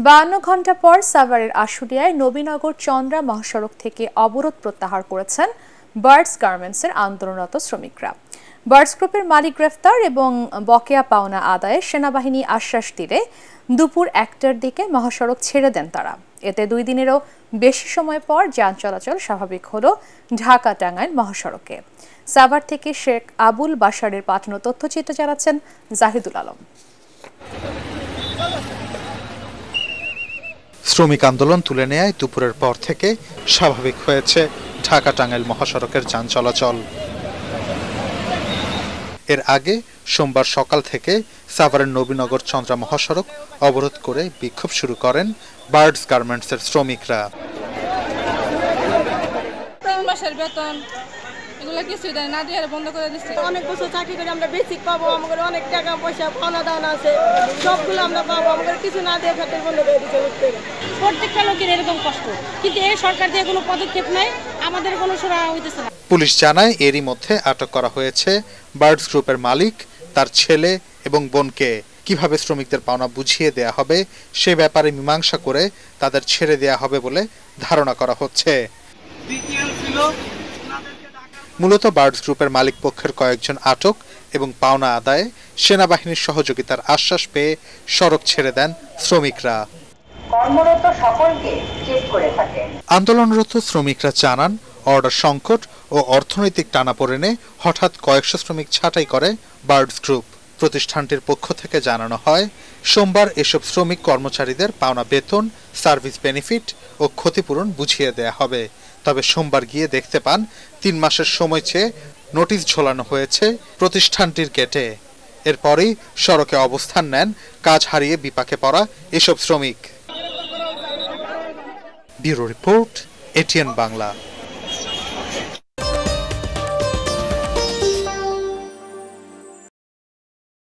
52 ঘণ্টা পর সাভারের আশুলিয়ায় নবীনগর চন্দ্রা মহাসড়ক থেকে অবরোধ প্রত্যাহার করেছেন বার্ডস গার্মেন্টসের আন্দোলনরত শ্রমিকরা। বার্ডস গ্রুপের মালিক গ্রেফতার এবং বকেয়া পাওনা আদায়ে সেনাবাহিনী আশ্বাস দিলে দুপুর 1টার দিকে মহাসড়ক ছেড়ে দেন তারা। এতে 2 দিনেরও বেশি সময় পর যান চলাচল স্বাভাবিক হলো ঢাকা টাঙ্গাইল মহাসড়কে। সাভার থেকে শেখ আবুল বাশারের পাঠানো তথ্যচিত্র জানাচ্ছেন জাহিদুল আলম। শ্রমিক আন্দোলন তুলে নেয় দুপুরের পর থেকে স্বাভাবিক হয়েছে ঢাকা টাঙ্গাইল মহাসড়কের যান চলাচল। এর আগে সোমবার সকাল থেকে সাভারের নবীনগর চন্দ্রা মহাসড়ক অবরোধ করে বিক্ষোভ শুরু করেন বার্ডস গার্মেন্টসের শ্রমিকরা। 3 মাসের বেতন এগুলো কিছু দেয় না দিয়ে বন্ধ করে দিচ্ছে। অনেক বছর চাকরি করে আমরা বেসিক পাবো, আমাদের অনেক টাকা পয়সা পাওনা দাওনা আছে, সবগুলো আমরা পাবো, আমাদের কিছু না দিয়ে খাতের বন্ধ করে দিচ্ছে। প্রত্যেকটা লোকের এরকম কষ্ট, কিন্তু এই সরকার দিয়ে কোনো পদক্ষেপ নাই, আমাদের কোনো সুরা হইতেছে না। পুলিশ জানায় এরই মধ্যে আটক করা হয়েছে বার্ডস গ্রুপের মালিক, তার ছেলে এবং বোনকে। কিভাবে শ্রমিকদের পাওনা বুঝিয়ে দেয়া হবে সে ব্যাপারে মীমাংসা করে তাদের ছেড়ে দেয়া হবে বলে ধারণা করা হচ্ছে। মূলত বার্ডস গ্রুপের মালিক পক্ষের কয়েকজন আটক এবং পাওনা আদায়ে সেনাবাহিনীর সহযোগিতার আশ্বাস পেয়ে সড়ক ছেড়ে দেন শ্রমিকরা। কর্মরত সকলকে চেক করে থাকেন। আন্দোলনরত শ্রমিকরা জানান, অর্ডার সংকট ও অর্থনৈতিক টানাপোড়েনে হঠাৎ কয়েকশো শ্রমিক ছাঁটাই করে বার্ডস গ্রুপ। প্রতিষ্ঠানটির পক্ষ থেকে জানানো হয়, সোমবার এসব শ্রমিক কর্মচারীদের পাওনা বেতন, সার্ভিস বেনিফিট ও ক্ষতিপূরণ বুঝিয়ে দেয়া হবে। তবে সোমবার গিয়ে দেখতে পান 3 মাসের সময় চেয়ে নোটিশ ঝোলানো হয়েছে প্রতিষ্ঠানটির গেটে। এরপরই সড়কে অবস্থান নেন কাজ হারিয়ে বিপাকে পড়া এসব শ্রমিক। Bureau report, ATN Bangla.